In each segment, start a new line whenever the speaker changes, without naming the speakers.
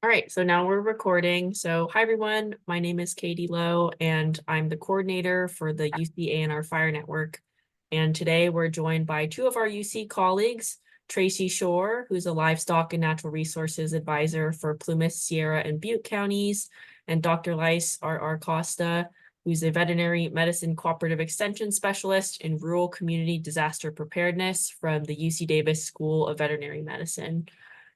All right, so now we're recording. So hi everyone, my name is Katie Lowe and I'm the coordinator for the UC A&R Fire Network. And today we're joined by two of our UC colleagues, Tracy Schohr, who's a livestock and natural resources advisor for Plumas, Sierra, and Butte counties, and Dr. Lais R.R. Costa, who's a veterinary medicine cooperative extension specialist in rural community disaster preparedness from the UC Davis School of Veterinary Medicine.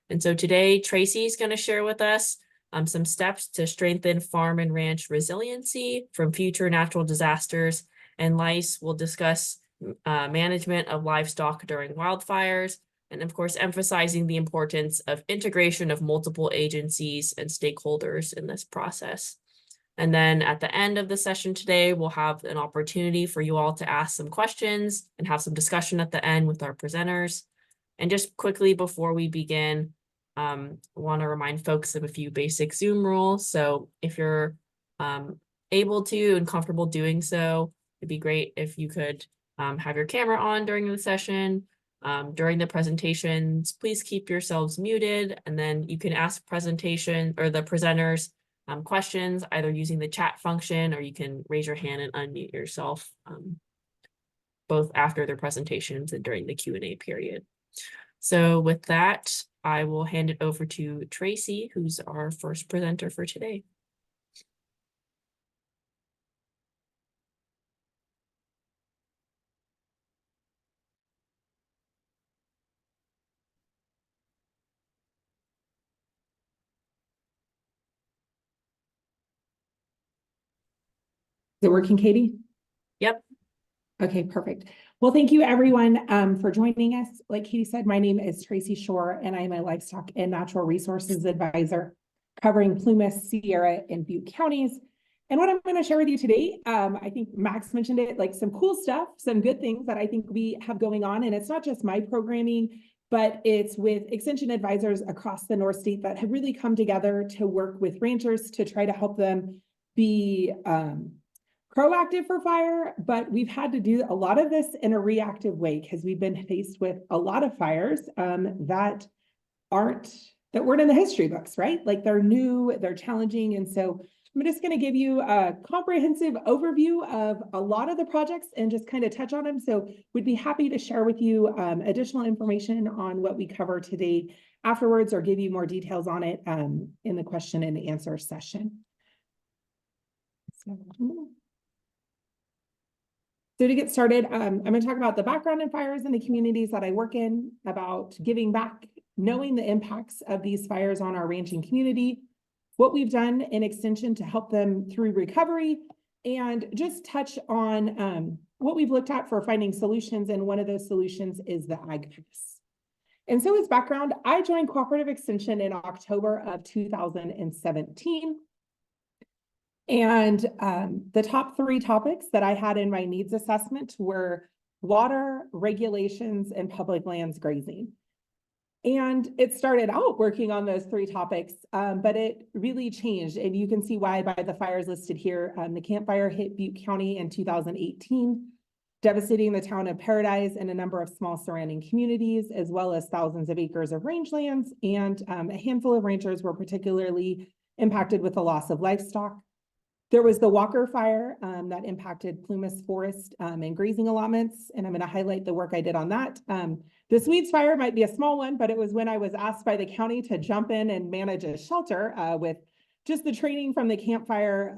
And so today, Tracy is going to share with us some steps to strengthen farm and ranch resiliency from future natural disasters. And Lais will discuss management of livestock during wildfires, and of course, emphasizing the importance of integration of multiple agencies and stakeholders in this process. And then at the end of the session today, we'll have an opportunity for you all to ask some questions and have some discussion at the end with our presenters. And just quickly before we begin, want to remind folks of a few basic Zoom rules. So if you're able to and comfortable doing so, it'd be great if you could have your camera on during the session. During the presentations, please keep yourselves muted, and then you can ask presentation or the presenters questions either using the chat function, or you can raise your hand and unmute yourself both after their presentations and during the Q&A period. So with that, I will hand it over to Tracy, who's our first presenter for today.
Is it working, Katie?
Yep.
Okay, perfect. Well, thank you everyone for joining us. Like Katie said, my name is Tracy Schohr, and I am a livestock and natural resources advisor covering Plumas, Sierra, and Butte counties. And what I'm going to share with you today, I think Max mentioned it, like some cool stuff, some good things that I think we have going on. And it's not just my programming, but it's with extension advisors across the North State that have really come together to work with ranchers to try to help them be proactive for fire, but we've had to do a lot of this in a reactive way because we've been faced with a lot of fires that weren't in the history books, right? Like they're new, they're challenging. And so I'm just going to give you a comprehensive overview of a lot of the projects and just kind of touch on them. So we'd be happy to share with you additional information on what we cover today afterwards, or give you more details on it in the question and answer session. So to get started, I'm going to talk about the background in fires in the communities that I work in, about giving back, knowing the impacts of these fires on our ranching community, what we've done in extension to help them through recovery, and just touch on what we've looked at for finding solutions. And one of those solutions is the Ag Pass. And so as background, I joined Cooperative Extension in October of 2017. And the top three topics that I had in my needs assessment were water, regulations, and public lands grazing. And it started out working on those three topics, but it really changed. And you can see why by the fires listed here. The Camp Fire hit Butte County in 2018, devastating the town of Paradise and a number of small surrounding communities, as well as thousands of acres of rangelands. And a handful of ranchers were particularly impacted with the loss of livestock. There was the Walker Fire that impacted Plumas forest and grazing allotments, and I'm going to highlight the work I did on that. The Swedes Fire might be a small one, but it was when I was asked by the county to jump in and manage a shelter with just the training from the Camp Fire.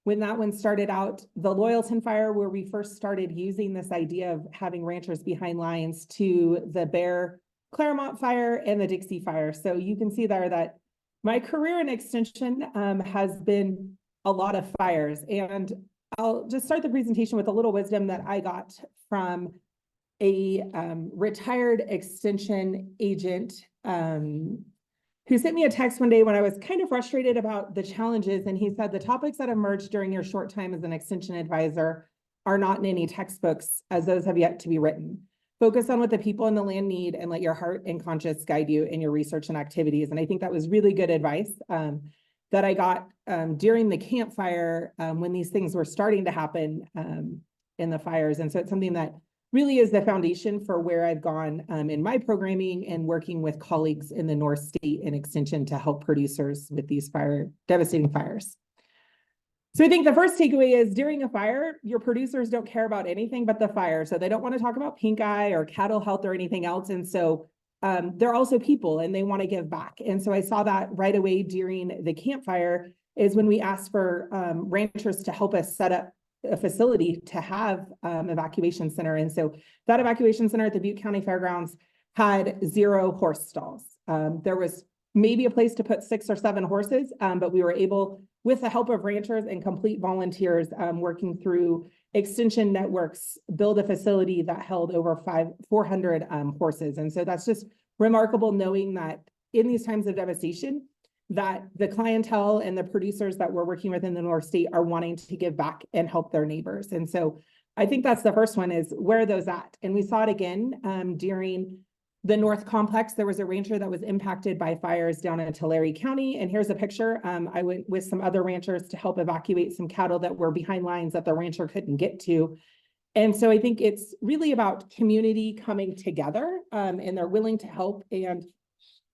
When that one started out, the Loyalton Fire, where we first started using this idea of having ranchers behind lines, to the Bear Claremont Fire and the Dixie Fire. So you can see there that my career in extension has been a lot of fires. And I'll just start the presentation with a little wisdom that I got from a retired extension agent who sent me a text one day when I was kind of frustrated about the challenges. And he said, the topics that emerged during your short time as an extension advisor are not in any textbooks, as those have yet to be written. Focus on what the people in the land need and let your heart and conscience guide you in your research and activities. And I think that was really good advice that I got during the Camp Fire when these things were starting to happen in the fires. And so it's something that really is the foundation for where I've gone in my programming and working with colleagues in the North State and Extension to help producers with these devastating fires. So I think the first takeaway is during a fire, your producers don't care about anything but the fire. So they don't want to talk about pink eye or cattle health or anything else. And so they're also people and they want to give back. And so I saw that right away during the campfire is when we asked for ranchers to help us set up a facility to have evacuation center. And so that evacuation center at the Butte County Fairgrounds had 0 horse stalls. There was maybe a place to put 6 or 7 horses, but we were able, with the help of ranchers and complete volunteers working through extension networks, build a facility that held over 400 horses. And so that's just remarkable knowing that in these times of devastation, that the clientele and the producers that we're working with in the North State are wanting to give back and help their neighbors. And so I think that's the first one is where are those at? And we saw it again during the North Complex. There was a rancher that was impacted by fires down in Tulare County. And here's a picture. I went with some other ranchers to help evacuate some cattle that were behind lines that the rancher couldn't get to. And so I think it's really about community coming together and they're willing to help and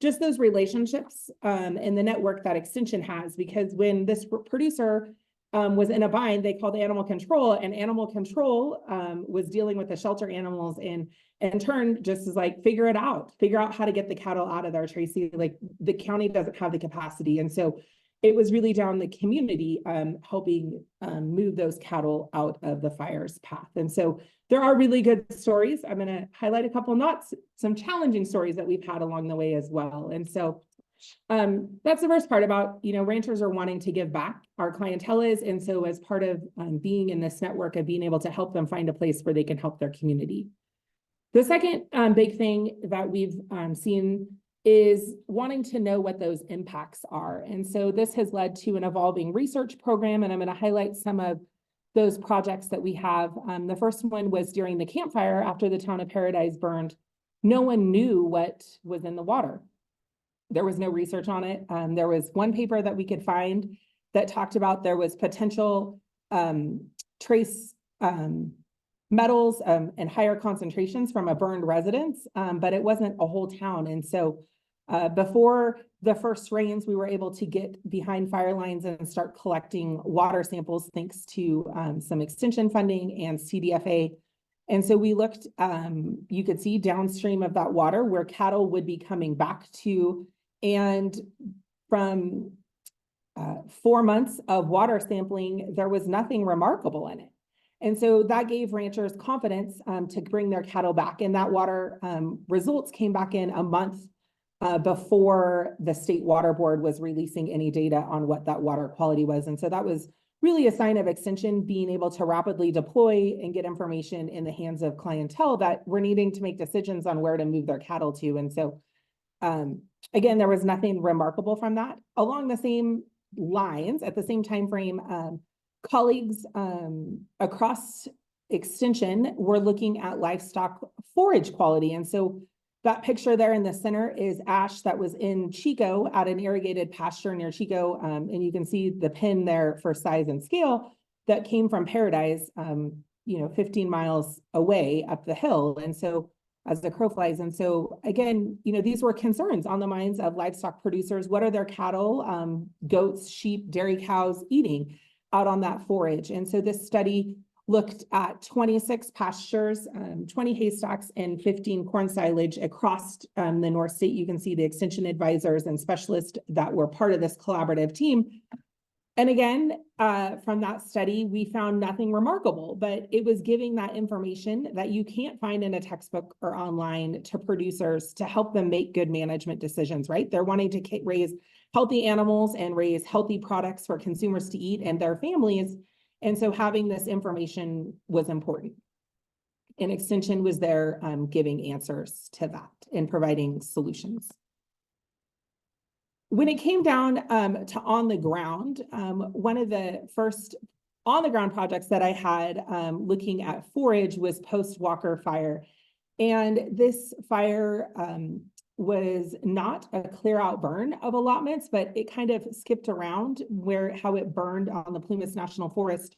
just those relationships and the network that Extension has, because when this producer was in a bind, they called animal control, and animal control was dealing with the shelter animals and in turn just is like, figure out how to get the cattle out of there, Tracy. Like the county doesn't have the capacity. And so it was really down the community helping move those cattle out of the fire's path. And so there are really good stories. I'm going to highlight a couple, not some challenging stories that we've had along the way as well. And so that's the first part about, ranchers are wanting to give back, our clientele is. And so as part of being in this network of being able to help them find a place where they can help their community. The second big thing that we've seen is wanting to know what those impacts are. And so this has led to an evolving research program, and I'm going to highlight some of those projects that we have. The first one was during the campfire after the town of Paradise burned. No one knew what was in the water. There was no research on it. There was one paper that we could find that talked about there was potential trace metals and higher concentrations from a burned residence, but it wasn't a whole town. And so before the first rains, we were able to get behind fire lines and start collecting water samples thanks to some extension funding and CDFA. And so we looked, you could see downstream of that water where cattle would be coming back to, and from 4 months of water sampling, there was nothing remarkable in it. And so that gave ranchers confidence to bring their cattle back. And that water results came back in a month before the state water board was releasing any data on what that water quality was. And so that was really a sign of Extension being able to rapidly deploy and get information in the hands of clientele that were needing to make decisions on where to move their cattle to. And so again, there was nothing remarkable from that. Along the same lines, at the same time frame, colleagues across Extension were looking at livestock forage quality. And so that picture there in the center is ash that was in Chico at an irrigated pasture near Chico. And you can see the pin there for size and scale that came from Paradise, 15 miles away up the hill. And so as the crow flies. And so again, these were concerns on the minds of livestock producers. What are their cattle, goats, sheep, dairy cows eating out on that forage? And so this study looked at 26 pastures, 20 haystacks, and 15 corn silage across the North State. You can see the extension advisors and specialists that were part of this collaborative team. And again, from that study, we found nothing remarkable, but it was giving that information that you can't find in a textbook or online to producers to help them make good management decisions, right? They're wanting to raise healthy animals and raise healthy products for consumers to eat and their families. And so having this information was important. And Extension was there giving answers to that and providing solutions. When it came down to on the ground, one of the first on the ground projects that I had looking at forage was post-Walker fire. And this fire was not a clear out burn of allotments, but it kind of skipped around how it burned on the Plumas National Forest.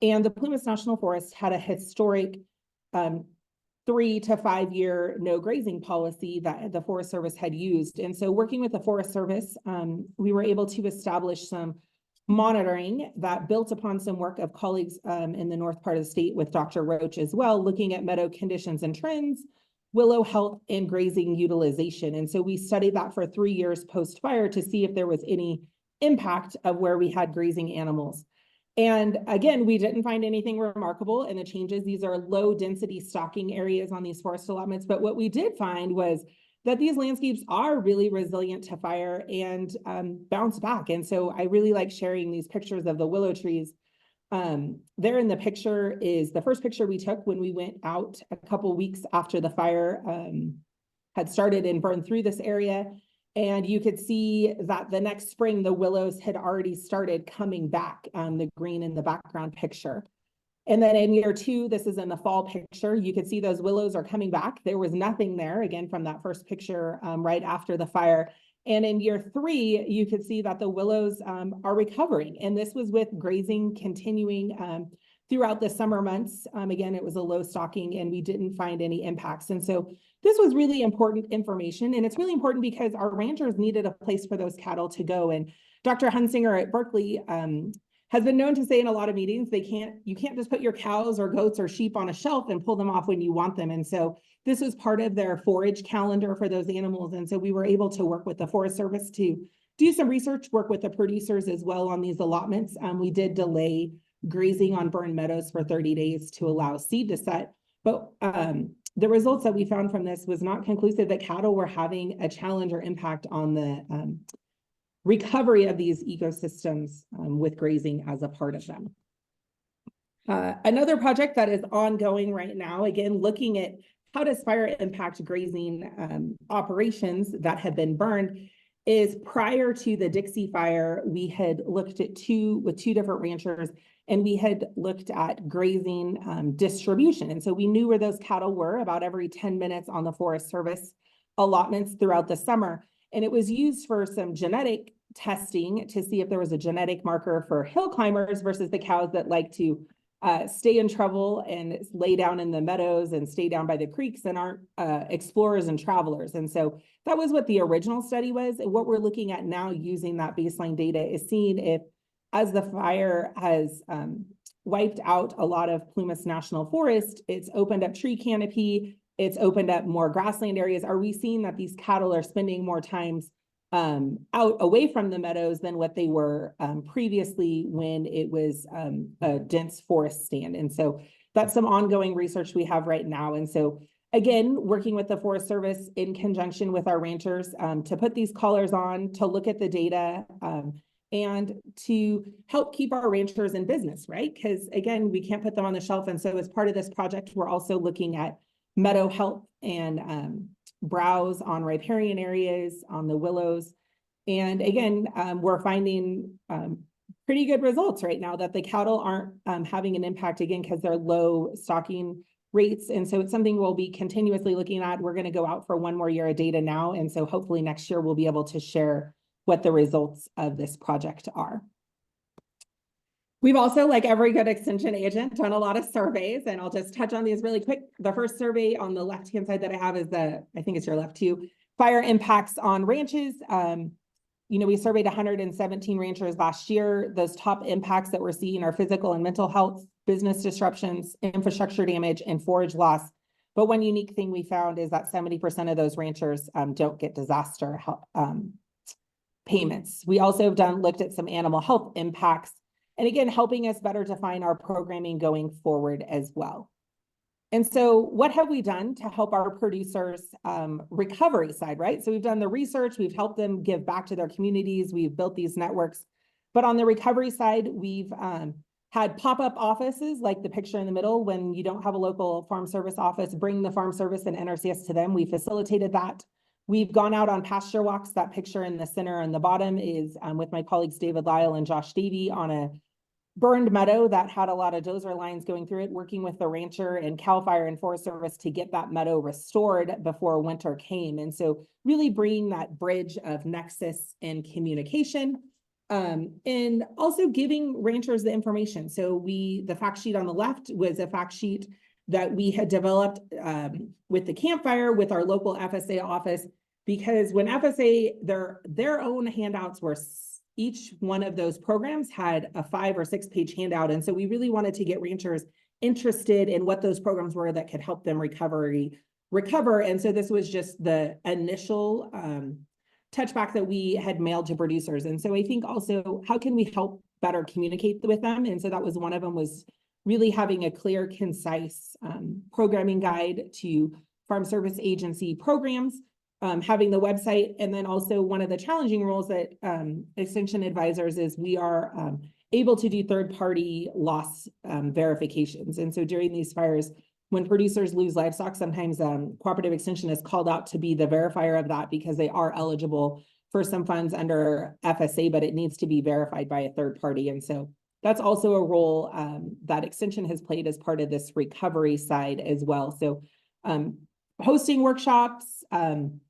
And the Plumas National Forest had a historic 3 to 5 year no grazing policy that the Forest Service had used. And so working with the Forest Service, we were able to establish some monitoring that built upon some work of colleagues in the north part of the state with Dr. Roach as well, looking at meadow conditions and trends, willow health, and grazing utilization. And so we studied that for 3 years post-fire to see if there was any impact of where we had grazing animals. And again, we didn't find anything remarkable in the changes. These are low density stocking areas on these forest allotments. But what we did find was that these landscapes are really resilient to fire and bounce back. And so I really like sharing these pictures of the willow trees. There in the picture is the first picture we took when we went out a couple weeks after the fire had started and burned through this area. And you could see that the next spring, the willows had already started coming back, the green in the background picture. And then in year 2, this is in the fall picture, you could see those willows are coming back. There was nothing there, again, from that first picture right after the fire. And in year 3, you could see that the willows are recovering. And this was with grazing continuing throughout the summer months. Again, it was a low stocking and we didn't find any impacts. And so this was really important information. And it's really important because our ranchers needed a place for those cattle to go. And Dr. Hunsinger at Berkeley has been known to say in a lot of meetings, you can't just put your cows or goats or sheep on a shelf and pull them off when you want them. And so this was part of their forage calendar for those animals. And so we were able to work with the Forest Service to do some research, work with the producers as well on these allotments. We did delay grazing on burned meadows for 30 days to allow seed to set. But the results that we found from this was not conclusive that cattle were having a challenge or impact on the recovery of these ecosystems with grazing as a part of them. Another project that is ongoing right now, again, looking at how does fire impact grazing operations that have been burned, is prior to the Dixie fire, we had looked at two different ranchers, and we had looked at grazing distribution. And so we knew where those cattle were about every 10 minutes on the Forest Service allotments throughout the summer. And it was used for some genetic testing to see if there was a genetic marker for hill climbers versus the cows that like to stay in trouble and lay down in the meadows and stay down by the creeks and aren't explorers and travelers. And so that was what the original study was. And what we're looking at now using that baseline data is seeing if, as the fire has wiped out a lot of Plumas National Forest, it's opened up tree canopy, it's opened up more grassland areas. Are we seeing that these cattle are spending more times out away from the meadows than what they were previously when it was a dense forest stand? And so that's some ongoing research we have right now. And so again, working with the Forest Service in conjunction with our ranchers to put these collars on, to look at the data and to help keep our ranchers in business, right? Because again, we can't put them on the shelf. And so as part of this project, we're also looking at meadow health and browse on riparian areas, on the willows. And again, we're finding pretty good results right now that the cattle aren't having an impact, again, because they're low stocking rates. And so it's something we'll be continuously looking at. We're going to go out for 1 more year of data now. And so hopefully next year we'll be able to share what the results of this project are. We've also, like every good extension agent, done a lot of surveys, and I'll just touch on these really quick. The first survey on the left-hand side that I have is I think it's your left too, fire impacts on ranches. We surveyed 117 ranchers last year. Those top impacts that we're seeing are physical and mental health, business disruptions, infrastructure damage, and forage loss. But one unique thing we found is that 70% of those ranchers don't get disaster payments. We also have looked at some animal health impacts, and again, helping us better define our programming going forward as well. And so what have we done to help our producers recovery side, right? So we've done the research, we've helped them give back to their communities, we've built these networks. But on the recovery side, we've had pop-up offices like the picture in the middle. When you don't have a local farm service office, bring the farm service and NRCS to them. We facilitated that. We've gone out on pasture walks. That picture in the center and the bottom is with my colleagues David Lyle and Josh Davey on a burned meadow that had a lot of dozer lines going through it, working with the rancher and CAL FIRE and Forest Service to get that meadow restored before winter came. And so really bringing that bridge of nexus and communication, and also giving ranchers the information. So the fact sheet on the left was a fact sheet that we had developed with the campfire with our local FSA office, because when FSA, their own handouts were, each one of those programs had a 5 or 6 page handout. And so we really wanted to get ranchers interested in what those programs were that could help them recover. And so this was just the initial touchback that we had mailed to producers. And so I think also, how can we help better communicate with them? And so that was one of them, was really having a clear, concise programming guide to Farm Service Agency programs, having the website. And then also one of the challenging roles that Extension advisors is we are able to do third-party loss verifications. And so during these fires, when producers lose livestock, sometimes Cooperative Extension is called out to be the verifier of that, because they are eligible for some funds under FSA, but it needs to be verified by a third party. And so that's also a role that Extension has played as part of this recovery side as well. So hosting workshops, hosting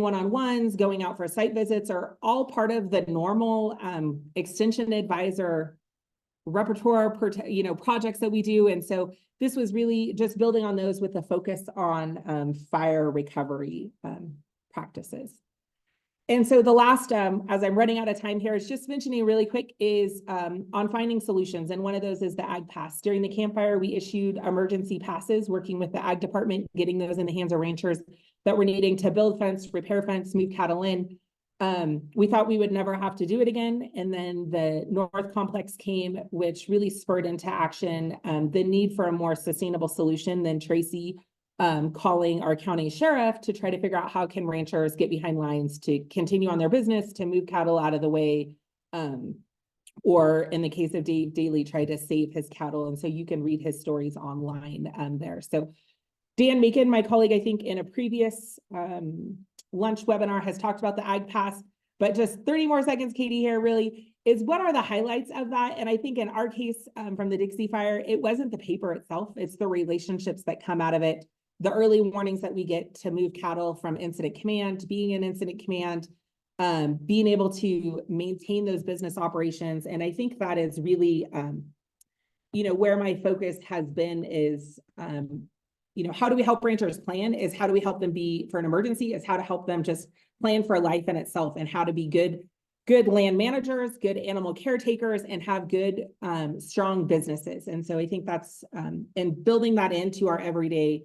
one-on-ones, going out for site visits are all part of the normal Extension advisor repertoire, projects that we do. And so this was really just building on those with a focus on fire recovery practices. And so the last, as I'm running out of time here, is just mentioning really quick is on finding solutions. And one of those is the Ag Pass. During the campfire, we issued emergency passes, working with the Ag Department, getting those in the hands of ranchers that were needing to build fence, repair fence, move cattle in. We thought we would never have to do it again. And then the North Complex came, which really spurred into action the need for a more sustainable solution. Then Tracy calling our county sheriff to try to figure out how can ranchers get behind lines to continue on their business, to move cattle out of the way, or in the case of Dave Daly, try to save his cattle. And so you can read his stories online there. So Dan Macon, my colleague, I think in a previous lunch webinar, has talked about the Ag Pass, but just 30 more seconds, Katie, here really is what are the highlights of that? And I think in our case from the Dixie Fire, it wasn't the paper itself, it's the relationships that come out of it, the early warnings that we get to move cattle from incident command, being in incident command, being able to maintain those business operations. And I think that is really, where my focus has been is, how do we help ranchers plan, is how do we help them be for an emergency, is how to help them just plan for life in itself, and how to be good land managers, good animal caretakers, and have good, strong businesses. And so I think that's, and building that into our everyday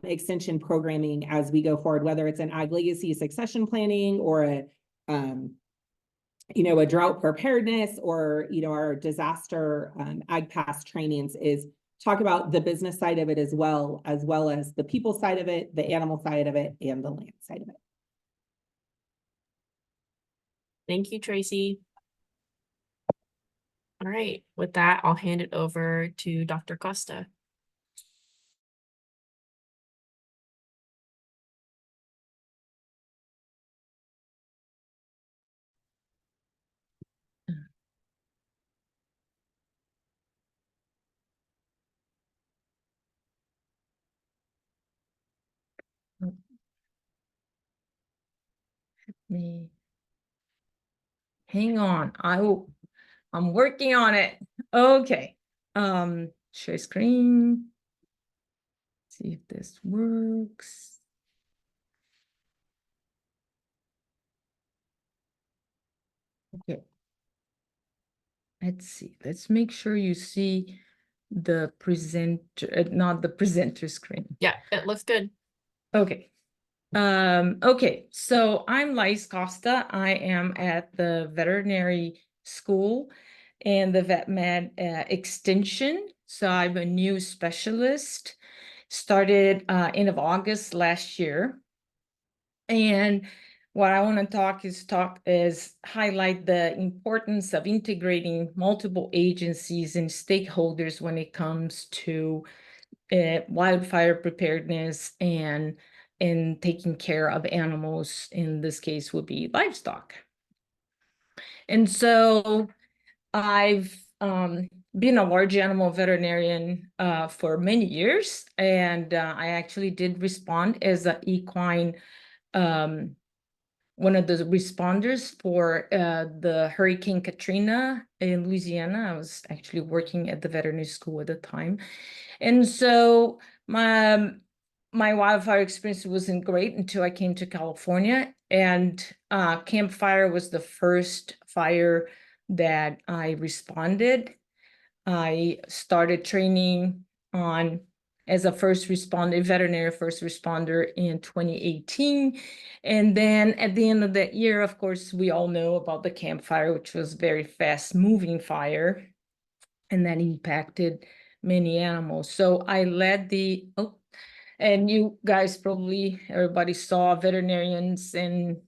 extension programming as we go forward, whether it's an ag legacy succession planning or a drought preparedness or, our disaster ag pass trainings, is talk about the business side of it as well as the people side of it, the animal side of it, and the land side of it.
Thank you, Tracy. All right, with that, I'll hand it over to Dr. Costa.
Hang on, I'm working on it. Okay. Share screen. See if this works. Okay. Let's see. Let's make sure you see the presenter, not the presenter screen.
Yeah, it looks good.
Okay. Okay, so I'm Lais Costa. I am at the veterinary school and the vet med extension. So I'm a new specialist, started end of August last year. And what I want to highlight the importance of integrating multiple agencies and stakeholders when it comes to wildfire preparedness and taking care of animals. In this case would be livestock. And so I've been a large animal veterinarian for many years, and I actually did respond as an equine one of the responders for the Hurricane Katrina in Louisiana. I was actually working at the veterinary school at the time. And so my wildfire experience wasn't great until I came to California. And Camp Fire was the first fire that I responded. I started training as a first responder, veterinary first responder in 2018. And then at the end of that year, of course, we all know about the Camp Fire, which was very fast moving fire, and that impacted many animals. So I led and you guys probably, everybody saw veterinarians and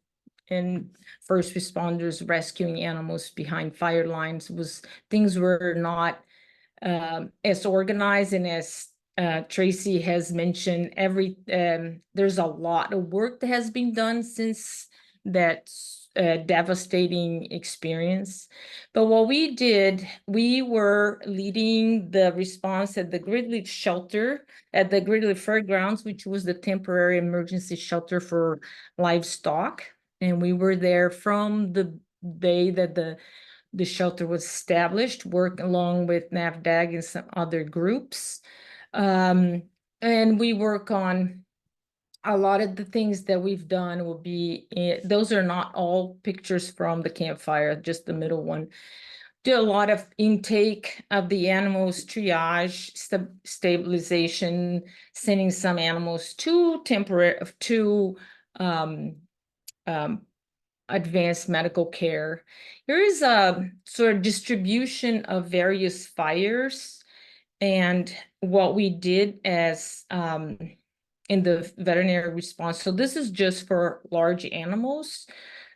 first responders rescuing animals behind fire lines. Things were not as organized, and as Tracy has mentioned, there's a lot of work that has been done since that devastating experience. But what we did, we were leading the response at the Gridley shelter at the Gridley Fairgrounds, which was the temporary emergency shelter for livestock. And we were there from the day that the shelter was established, work along with NAVDAG and some other groups. And we work on a lot of the things that we've done will be, those are not all pictures from the Camp Fire, just the middle one. Do a lot of intake of the animals, triage, stabilization, sending some animals to advanced medical care. Here is a sort of distribution of various fires and what we did as in the veterinary response. So this is just for large animals.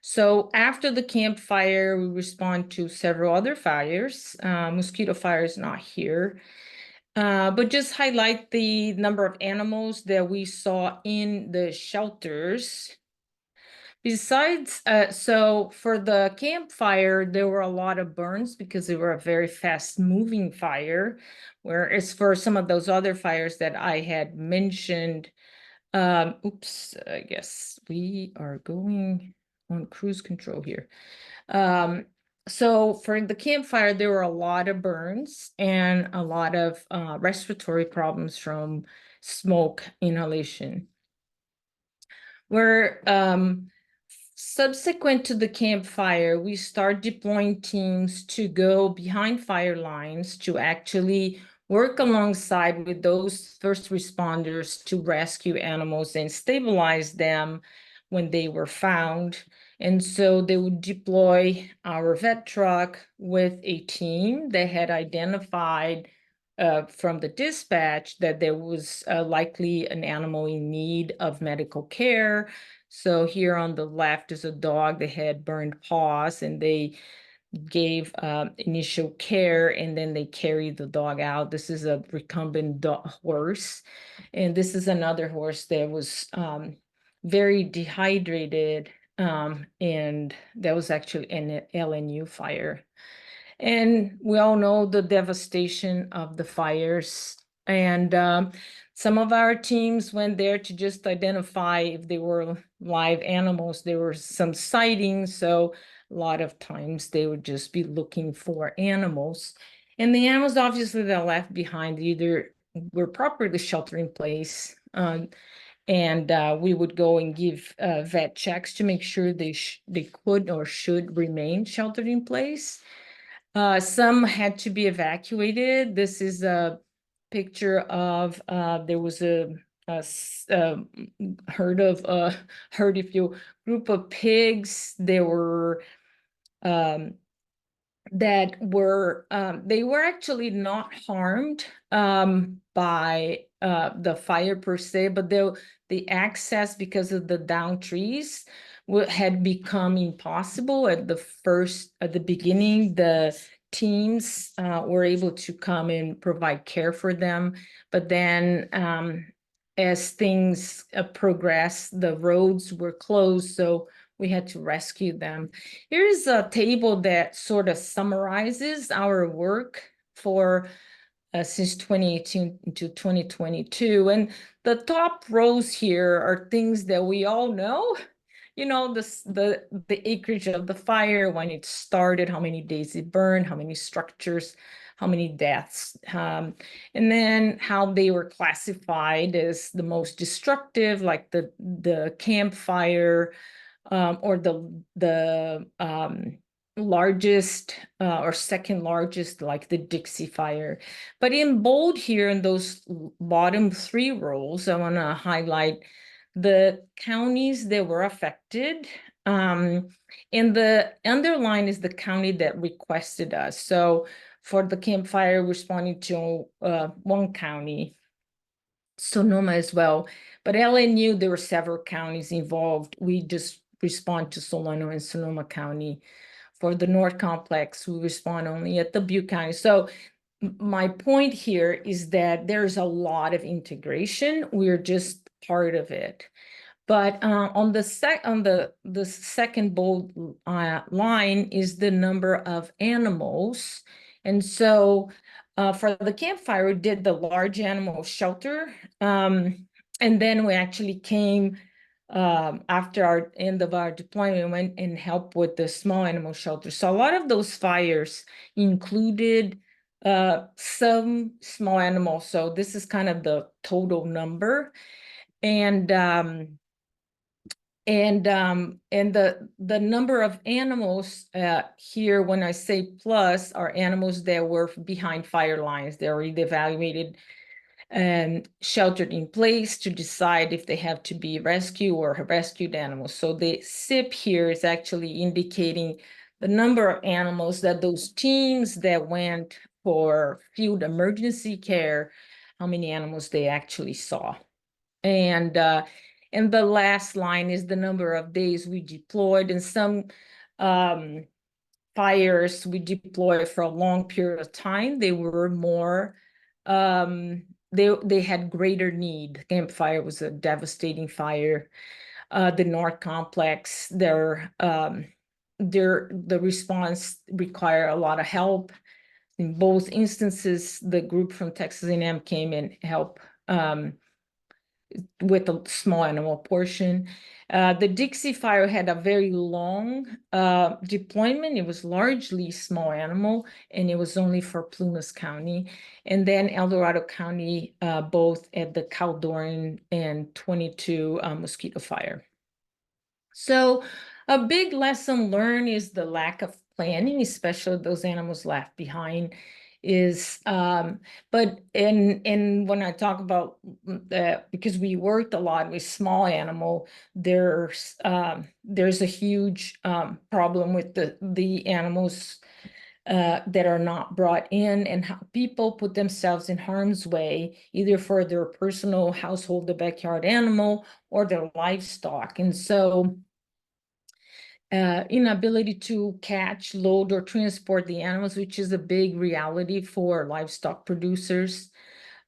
So after the Camp Fire, we respond to several other fires. Mosquito fire is not here. But just highlight the number of animals that we saw in the shelters. Besides, so for the Camp Fire, there were a lot of burns because they were a very fast moving fire, whereas for some of those other fires that I had mentioned, oops, I guess we are going on cruise control here. So for the Camp Fire, there were a lot of burns and a lot of respiratory problems from smoke inhalation. Where subsequent to the Camp Fire, we start deploying teams to go behind fire lines to actually work alongside with those first responders to rescue animals and stabilize them when they were found. And so they would deploy our vet truck with a team that had identified from the dispatch that there was likely an animal in need of medical care. So here on the left is a dog that had burned paws, and they gave initial care, and then they carried the dog out. This is a recumbent horse, and this is another horse that was very dehydrated, and that was actually an LNU fire. And we all know the devastation of the fires. And some of our teams went there to just identify if they were live animals. There were some sightings, so a lot of times they would just be looking for animals. And the animals obviously that left behind either were properly sheltered in place, and we would go and give vet checks to make sure they could or should remain sheltered in place. Some had to be evacuated. This is a picture of there was a herd if you group of pigs. There were that were they were actually not harmed by the fire per se, but the access because of the downed trees had become impossible at the beginning. The teams were able to come and provide care for them, but then as things progressed, the roads were closed, so we had to rescue them. Here's a table that sort of summarizes our work for since 2018 to 2022. And the top rows here are things that we all know. you know, the acreage of the fire, when it started, how many days it burned, how many structures, how many deaths, and then how they were classified as the most destructive, like the campfire, or the largest or second largest, like the Dixie Fire. But in bold here in those bottom 3 rows, I want to highlight the counties that were affected. And the underline is the county that requested us. So for the Camp Fire, responding to 1 county, Sonoma as well. But LNU, there were several counties involved. We just respond to Solano and Sonoma County. For the North Complex, we respond only at the Butte County. So my point here is that there's a lot of integration. We're just part of it. But on the second bold line is the number of animals. And so for the campfire, we did the large animal shelter. And then we actually came after our end of our deployment, we went and helped with the small animal shelter. So a lot of those fires included some small animals. So this is kind of the total number. And the number of animals here, when I say plus, are animals that were behind fire lines. They're already evaluated and sheltered in place to decide if they have to be rescued or rescued animals. So the SIP here is actually indicating the number of animals that those teams that went for field emergency care, how many animals they actually saw. And the last line is the number of days we deployed. In some fires, we deployed for a long period of time. They were more, they had greater need. Camp Fire was a devastating fire. The North Complex, the response required a lot of help. In both instances, the group from Texas A&M came and helped with a small animal portion. The Dixie Fire had a very long deployment. It was largely small animal, and it was only for Plumas County. And then El Dorado County, both at the Caldoran and 22 mosquito fire. So a big lesson learned is the lack of planning, especially those animals left behind. But when I talk about because we worked a lot with small animal, there's a huge problem with the animals that are not brought in, and how people put themselves in harm's way, either for their personal household, the backyard animal, or their livestock. And so inability to catch, load, or transport the animals, which is a big reality for livestock producers.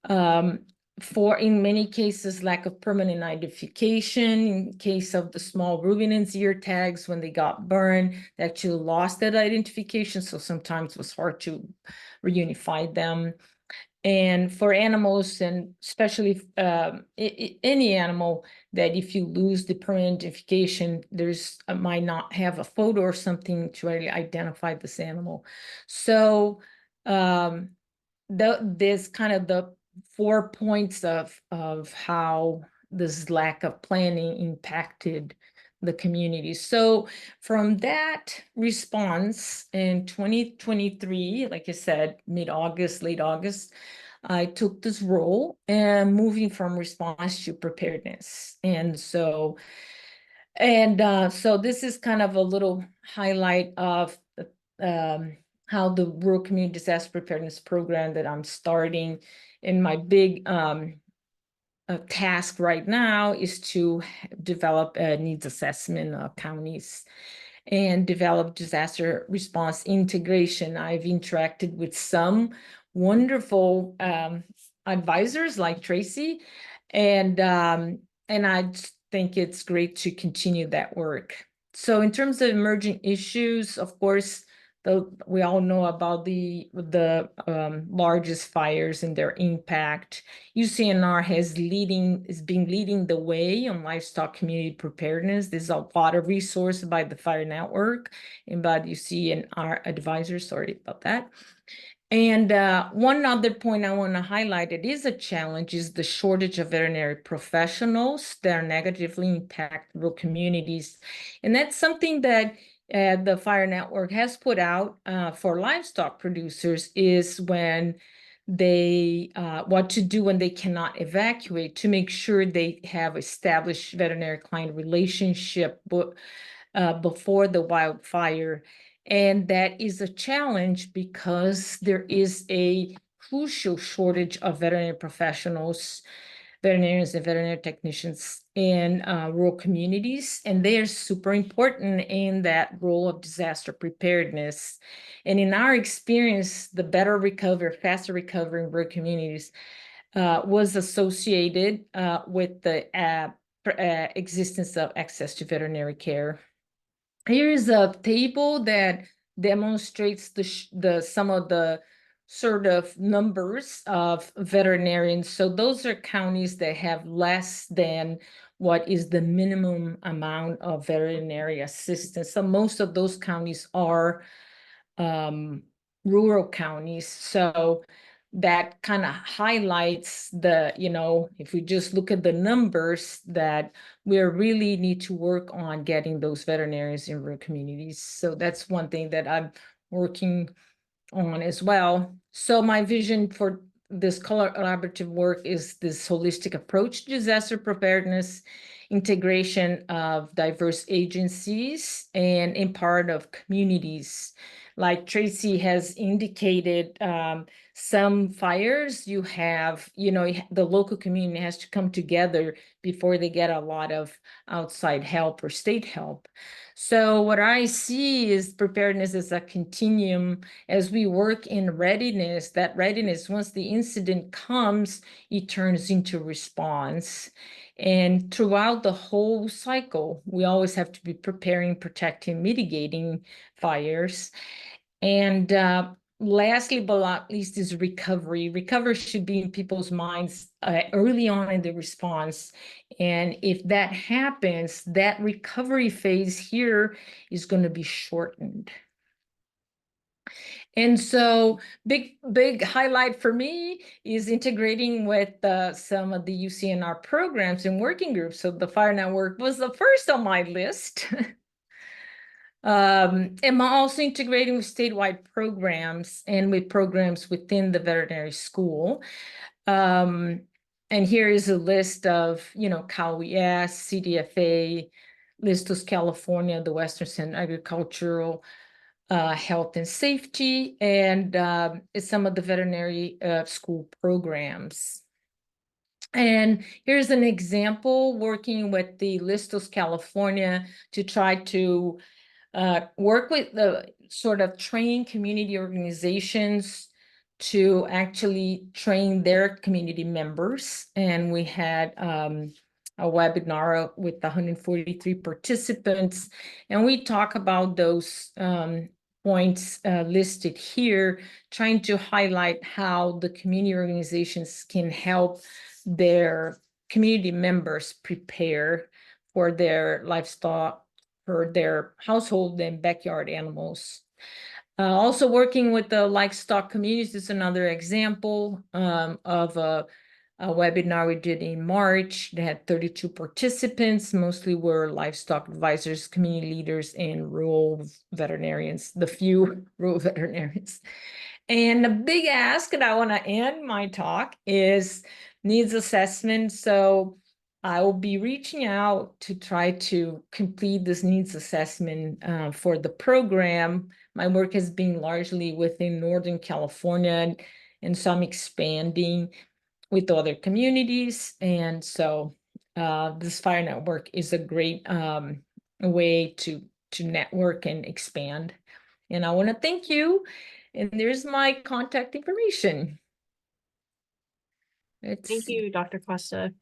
In many cases, lack of permanent identification. In case of the small ruminants ear tags, when they got burned, they actually lost that identification. So sometimes it was hard to reunify them. And for animals, and especially any animal, that if you lose the permanent identification, there's might not have a photo or something to really identify this animal. So there's kind of the 4 points of how this lack of planning impacted the community. So from that response in 2023, like I said, mid-August, late August, I took this role and moving from response to preparedness. And so this is kind of a little highlight of how the Rural Community Disaster Preparedness program that I'm starting. And my big task right now is to develop a needs assessment of counties and develop disaster response integration. I've interacted with some wonderful advisors like Tracy, and I think it's great to continue that work. So in terms of emerging issues, of course, we all know about the largest fires and their impact. UCNR is being leading the way on livestock community preparedness. There's a lot of resources by the Fire Network and by the UCNR advisors. Sorry about that. And one other point I want to highlight, it is a challenge, is the shortage of veterinary professionals that negatively impact rural communities. And that's something that the Fire Network has put out for livestock producers, is when they what to do when they cannot evacuate, to make sure they have established veterinary client relationship before the wildfire. And that is a challenge because there is a crucial shortage of veterinary professionals, veterinarians and veterinary technicians in rural communities, and they are super important in that role of disaster preparedness. And in our experience, the better recovery, faster recovery in rural communities was associated with the existence of access to veterinary care. Here is a table that demonstrates some of the sort of numbers of veterinarians. So those are counties that have less than what is the minimum amount of veterinary assistance. So most of those counties are rural counties. So that kind of highlights the, if we just look at the numbers, that we really need to work on getting those veterinarians in rural communities. So that's one thing that I'm working on as well. So my vision for this collaborative work is this holistic approach to disaster preparedness, integration of diverse agencies, and empowerment of communities. Like Tracy has indicated, some fires, you have, the local community has to come together before they get a lot of outside help or state help. So what I see is preparedness as a continuum. As we work in readiness, that readiness, once the incident comes, it turns into response. And throughout the whole cycle, we always have to be preparing, protecting, mitigating fires. And lastly, but not least, is recovery. Recovery should be in people's minds early on in the response. And if that happens, that recovery phase here is going to be shortened. And so big highlight for me is integrating with some of the UCNR programs and working groups. So the Fire Network was the first on my list. Am I also integrating with statewide programs and with programs within the veterinary school? And here is a list of, CalES, CDFA, Listos California, the Western Center Agricultural Health and Safety, and some of the veterinary school programs. And here's an example working with the Listos California to try to work with the sort of train community organizations to actually train their community members. And we had a webinar with 143 participants, and we talk about those points listed here, trying to highlight how the community organizations can help their community members prepare for their livestock, for their household and backyard animals. Also working with the livestock communities is another example of a webinar we did in March. They had 32 participants, mostly were livestock advisors, community leaders, and rural veterinarians, the few rural veterinarians. And a big ask, and I want to end my talk, is needs assessment. So I will be reaching out to try to complete this needs assessment for the program. My work has been largely within Northern California, and so I'm expanding with other communities. And so this Fire Network is a great way to network and expand. And I want to thank you. And there's my contact information.
Thank you, Dr. Costa.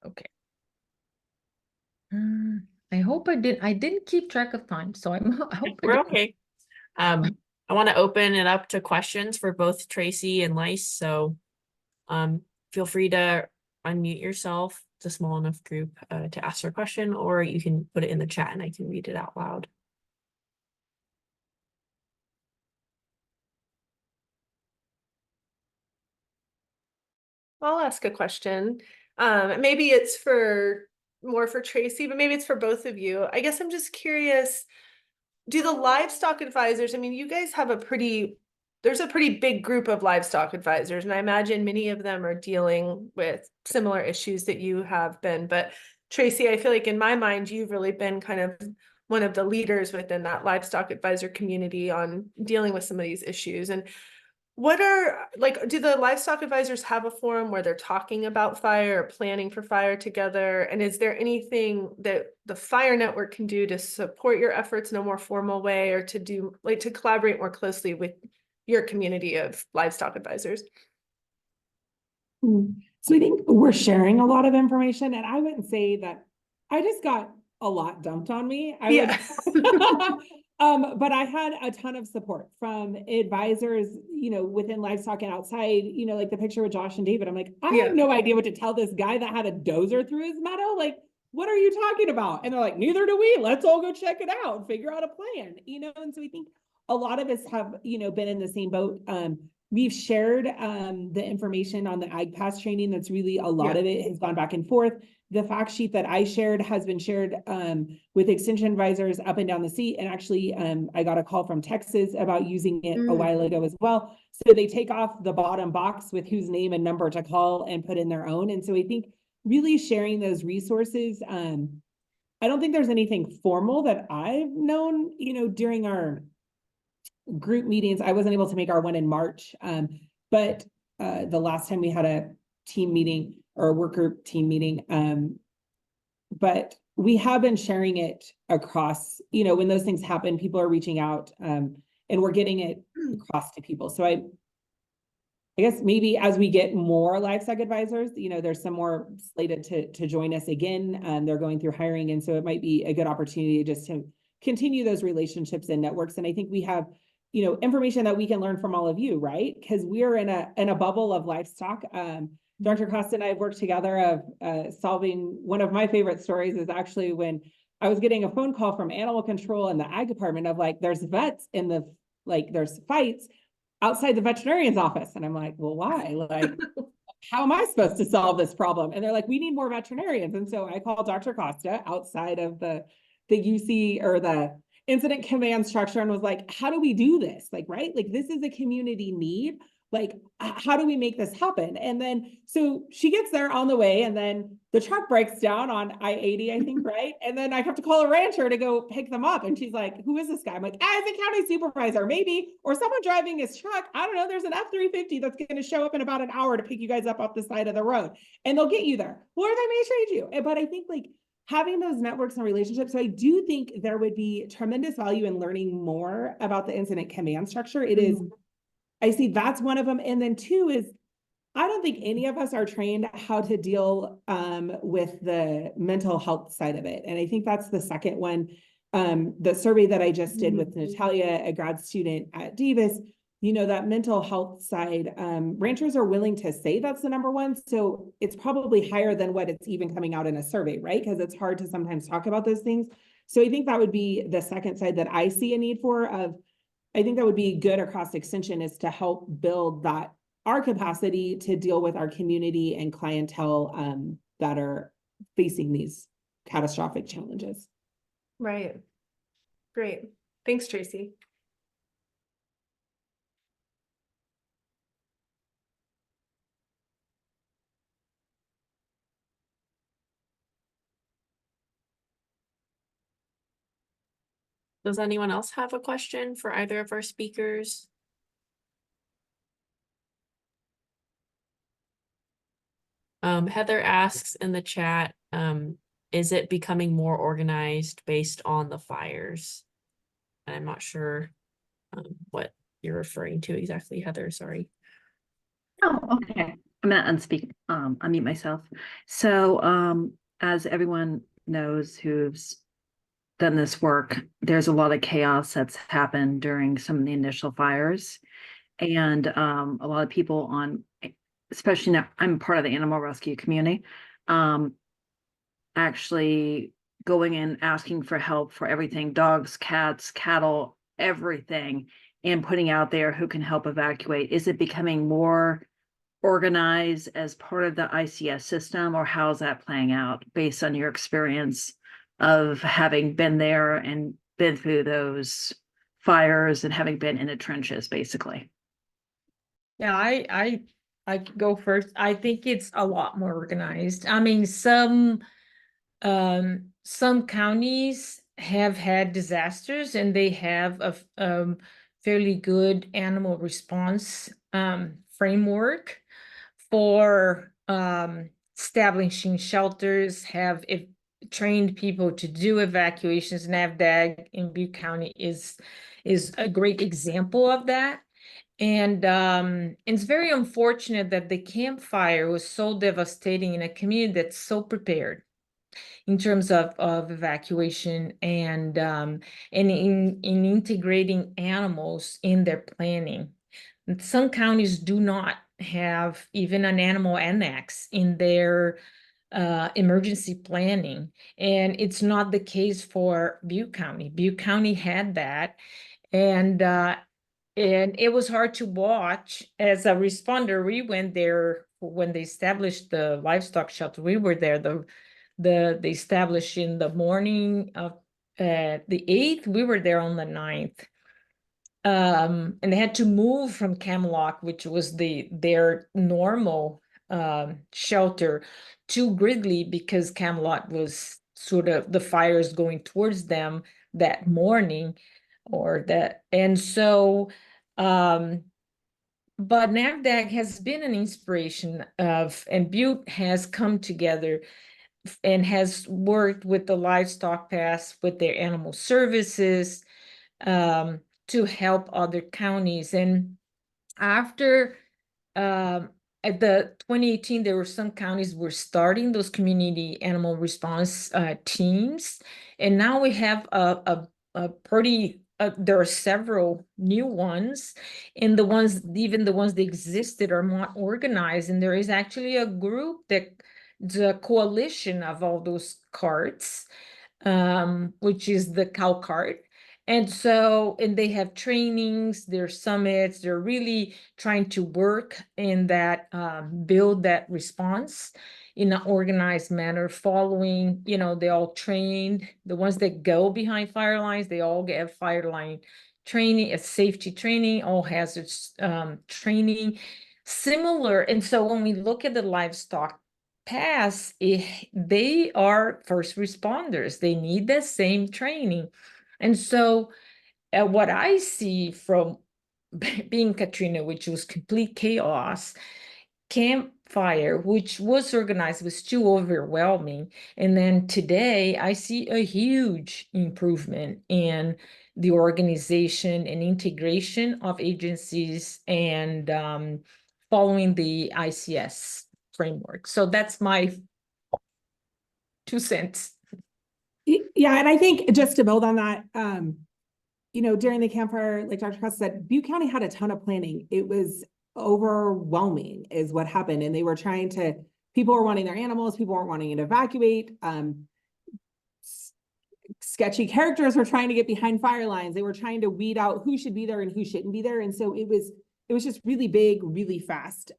Okay. I hope hope I didn't keep track of time, so I hope I
We're
did.
okay. I want to open it up to questions for both Tracy and Lais. So feel free to unmute yourself. It's a small enough group to ask your question, or you can put it in the chat and I can read it out loud.
I'll ask a question. Maybe it's more for Tracy, but maybe it's for both of you. I guess I'm just curious, do the livestock advisors, I mean, you guys have there's a pretty big group of livestock advisors, and I imagine many of them are dealing with similar issues that you have been. But Tracy, I feel like in my mind, you've really been kind of one of the leaders within that livestock advisor community on dealing with some of these issues. And do the livestock advisors have a forum where they're talking about fire or planning for fire together? And is there anything that the fire network can do to support your efforts in a more formal way, or to collaborate more closely with your community of livestock advisors?
So I think we're sharing a lot of information, and I wouldn't say that I just got a lot dumped on me. But I had a ton of support from advisors, within livestock and outside, like the picture with Josh and David. I'm like, I have no idea what to tell this guy that had a dozer through his meadow. Like, what are you talking about? And they're like, neither do we. Let's all go check it out and figure out a plan, and so we think a lot of us have, been in the same boat. We've shared the information on the Ag Pass training. That's really a lot of it has gone back and forth. The fact sheet that I shared has been shared with extension advisors up and down the state. And actually, I got a call from Texas about using it a while ago as well. So they take off the bottom box with whose name and number to call and put in their own. And so I think really sharing those resources, I don't think there's anything formal that I've known, during our group meetings. I wasn't able to make our one in March, but the last time we had a team meeting or a work group team meeting, but we have been sharing it across, when those things happen, people are reaching out, and we're getting it across to people. So I guess maybe as we get more livestock advisors, there's some more slated to join us again. They're going through hiring. And so it might be a good opportunity just to continue those relationships and networks. And I think we have, information that we can learn from all of you, right? Because we're in a bubble of livestock. Dr. Costa and I have worked together of solving one of my favorite stories is actually when I was getting a phone call from animal control in the ag department of like, there's vets in there's fights outside the veterinarian's office. And I'm like, well, why? Like, how am I supposed to solve this problem? And they're like, we need more veterinarians. And so I called Dr. Costa outside of the UC or the incident command structure and was like, how do we do this? Like, right? Like, this is a community need. Like, how do we make this happen? And then, so she gets there on the way, and then the truck breaks down on I-80, I think, right? And then I have to call a rancher to go pick them up. And she's like, who is this guy? I'm like, as a county supervisor, maybe, or someone driving his truck. I don't know. There's an F-350 that's going to show up in about an hour to pick you guys up off the side of the road, and they'll get you there. Or they may trade you. But I think like having those networks and relationships. So I do think there would be tremendous value in learning more about the incident command structure. It is, I see that's one of them. And then two is, I don't think any of us are trained how to deal with the mental health side of it. And I think that's the second one. The survey that I just did with Natalia, a grad student at Davis, that mental health side, ranchers are willing to say that's the number one. So it's probably higher than what it's even coming out in a survey, right? Because it's hard to sometimes talk about those things. So I think that would be the second side that I see a need for I think that would be good across extension, is to help build our capacity to deal with our community and clientele that are facing these catastrophic challenges.
Right. Great. Thanks, Tracy.
Does anyone else have a question for either of our speakers? Heather asks in the chat, is it becoming more organized based on the fires? And I'm not sure what you're referring to exactly, Heather, sorry.
Oh, okay. I'm gonna unmute myself. So, as everyone knows who's done this work, there's a lot of chaos that's happened during some of the initial fires. And a lot of people especially now, I'm part of the animal rescue community, actually going in, asking for help for everything, dogs, cats, cattle, everything, and putting out there who can help evacuate. Is it becoming more organized as part of the ICS system, or how's that playing out based on your experience of having been there and been through those fires and having been in the trenches, basically?
Yeah, I could go first. I think it's a lot more organized. I mean, some counties have had disasters and they have a fairly good animal response framework for establishing shelters, have trained people to do evacuations. NAVDAG in Butte County is a great example of that. And it's very unfortunate that the Camp Fire was so devastating in a community that's so prepared in terms of evacuation and in integrating animals in their planning. And some counties do not have even an animal annex in their emergency planning, and it's not the case for Butte County. Butte County had that, and it was hard to watch as a responder. We went there when they established the livestock shelter. We were there. They established in the morning of the 8th. We were there on the 9th. And they had to move from Camelot, which was their normal shelter, to Gridley because Camelot was sort of the fires going towards them that morning, and so but NAVDAG has been an inspiration and Butte has come together and has worked with the Livestock Pass, with their animal services, to help other counties. And after at the 2018, there were some counties were starting those community animal response teams, and now we have a pretty there are several new ones, and even the ones that existed are more organized, and there is actually a group the coalition of all those carts, which is the cow cart. And they have trainings, there's summits, they're really trying to work in that, build that response in an organized manner, following, they all trained. The ones that go behind fire lines, they all get fire line training, safety training, all hazards training, similar. And so when we look at the Livestock Pass, they are first responders. They need the same training. And so what I see from being Katrina, which was complete chaos, Camp Fire, which was organized, was too overwhelming. And then today I see a huge improvement in the organization and integration of agencies and following the ICS framework. So that's my 2 cents.
Yeah, and I think just to build on that, during the campfire, like Dr. Costa said, Butte County had a ton of planning. It was overwhelming is what happened. And they were people were wanting their animals, people weren't wanting to evacuate. Sketchy characters were trying to get behind fire lines. They were trying to weed out who should be there and who shouldn't be there. And so it was just really big, really fast.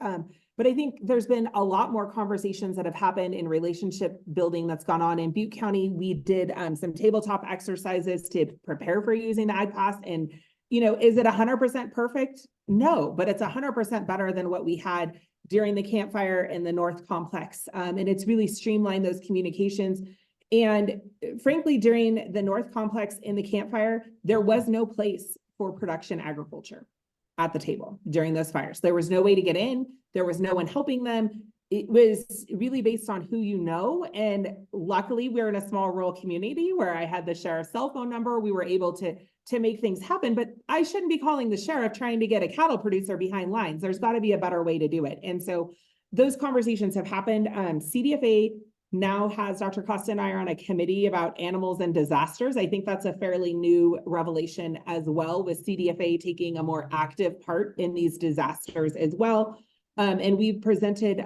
But I think there's been a lot more conversations that have happened in relationship building that's gone on in Butte County. We did some tabletop exercises to prepare for using the iPass. And, is it 100% perfect? No, but it's 100% better than what we had during the campfire in the North Complex. And it's really streamlined those communications. And frankly, during the North Complex in the campfire, there was no place for production agriculture at the table during those fires. There was no way to get in. There was no one helping them. It was really based on who you know. And luckily, we're in a small rural community where I had the sheriff's cell phone number. We were able to make things happen, but I shouldn't be calling the sheriff trying to get a cattle producer behind lines. There's got to be a better way to do it. And so those conversations have happened. CDFA now has Dr. Costa and I are on a committee about animals and disasters. I think that's a fairly new revelation as well, with CDFA taking a more active part in these disasters as well. And we've presented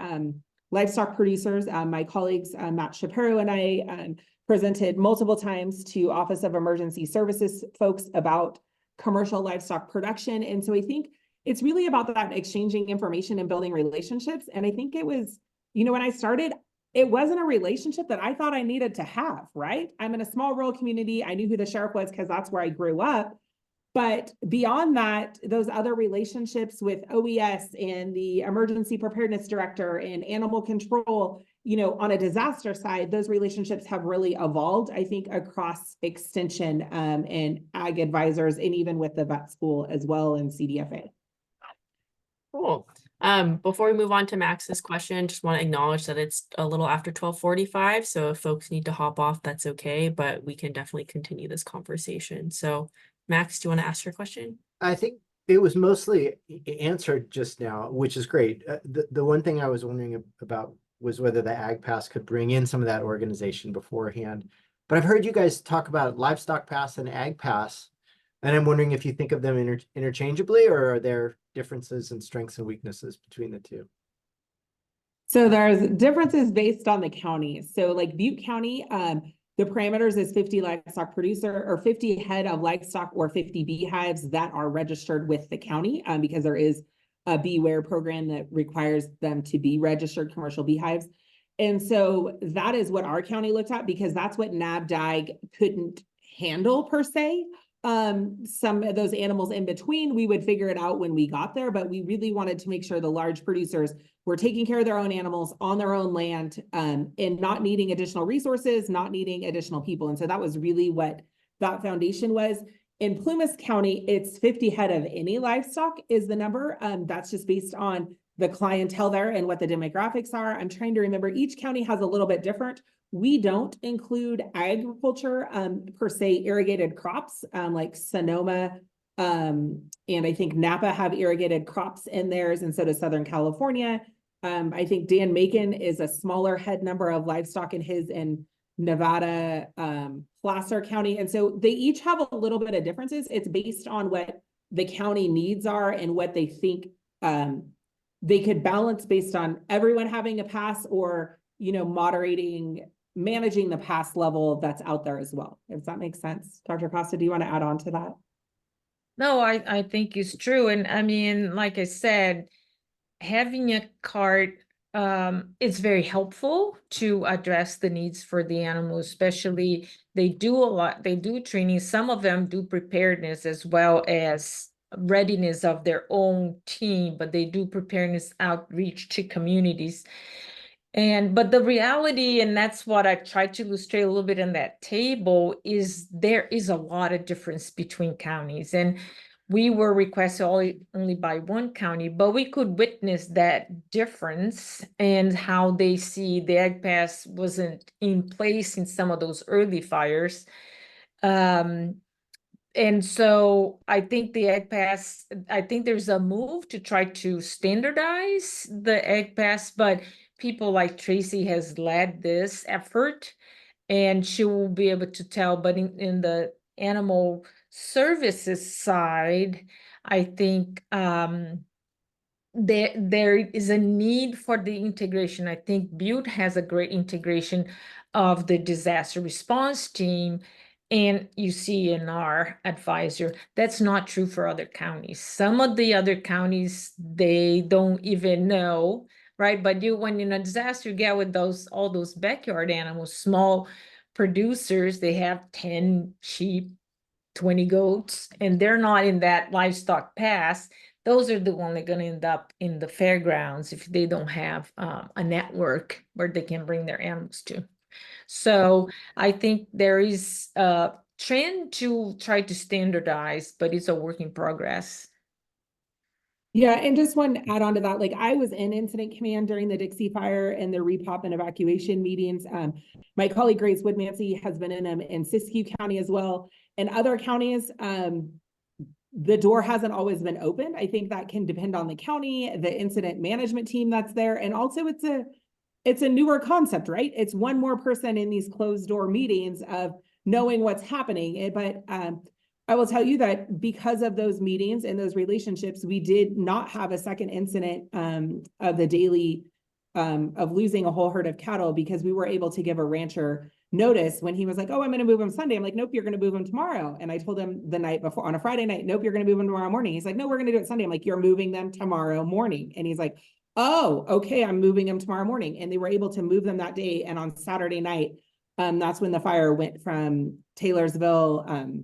livestock producers, my colleagues, Matt Shapiro and I presented multiple times to Office of Emergency Services folks about commercial livestock production. And so I think it's really about that exchanging information and building relationships. And I think it was, you know, when I started, it wasn't a relationship that I thought I needed to have, right? I'm in a small rural community. I knew who the sheriff was because that's where I grew up. But beyond that, those other relationships with OES and the emergency preparedness director and animal control, you know, on a disaster side, those relationships have really evolved, I think, across extension and ag advisors, and even with the vet school as well and CDFA.
Cool. Before we move on to Max's question, just want to acknowledge that it's a little after 12:45. So if folks need to hop off, that's okay, but we can definitely continue this conversation. So Max, do you want to ask your question?
I think it was mostly answered just now, which is great. The one thing I was wondering about was whether the Ag Pass could bring in some of that organization beforehand. But I've heard you guys talk about Livestock Pass and Ag Pass, and I'm wondering if you think of them interchangeably, or are there differences and strengths and weaknesses between the two?
So there's differences based on the county. So like Butte County, the parameters is 50 livestock producer or 50 head of livestock or 50 beehives that are registered with the county, because there is a beware program that requires them to be registered commercial beehives. And so that is what our county looked at, because that's what NABDAG couldn't handle per se. Some of those animals in between, we would figure it out when we got there, but we really wanted to make sure the large producers were taking care of their own animals on their own land, and not needing additional resources, not needing additional people. And so that was really what that foundation was. In Plumas County, it's 50 head of any livestock is the number. That's just based on the clientele there and what the demographics are. I'm trying to remember, each county has a little bit different. We don't include agriculture, per se, irrigated crops, like Sonoma, and I think Napa have irrigated crops in theirs, and so does Southern California. I think Dan Macon is a smaller head number of livestock in his in Nevada, Placer County. And so they each have a little bit of differences. It's based on what the county needs are and what they think they could balance based on everyone having a pass, or, you know, managing the pass level that's out there as well. If that makes sense. Dr. Costa, do you want to add on to that?
No, I think it's true. And I mean, like I said, having a cart, it's very helpful to address the needs for the animals, especially they do training. Some of them do preparedness as well as readiness of their own team, but they do preparedness outreach to communities. But the reality, and that's what I tried to illustrate a little bit in that table, is there is a lot of difference between counties. And we were requested only by one county, but we could witness that difference and how they see the Ag Pass wasn't in place in some of those early fires. And so I think the Ag Pass, I think there's a move to try to standardize the Ag Pass, but people like Tracy has led this effort, and she will be able to tell. But in the animal services side, I think there is a need for the integration. I think Butte has a great integration of the disaster response team and UCNR advisor. That's not true for other counties. Some of the other counties, they don't even know, right? But when in a disaster, you get with all those backyard animals, small producers, they have 10 sheep, 20 goats, and they're not in that livestock pass. Those are the ones that are going to end up in the fairgrounds if they don't have a network where they can bring their animals to. So I think there is a trend to try to standardize, but it's a work in progress.
Yeah, and just one add on to that, like I was in incident command during the Dixie fire and the repop and evacuation meetings. My colleague Grace Woodmancy has been in them in Siskiyou County as well. And other counties, the door hasn't always been open. I think that can depend on the county, the incident management team that's there. And also it's a newer concept, right? It's one more person in these closed door meetings of knowing what's happening. But I will tell you that because of those meetings and those relationships, we did not have a second incident of the daily of losing a whole herd of cattle, because we were able to give a rancher notice when he was like, oh, I'm going to move him Sunday. I'm like, nope, you're going to move him tomorrow. And I told him the night before on a Friday night, nope, you're going to move him tomorrow morning. He's like, no, we're going to do it Sunday. I'm like, you're moving them tomorrow morning. And he's like, oh, okay, I'm moving them tomorrow morning. And they were able to move them that day. And on Saturday night, that's when the fire went from Taylorsville,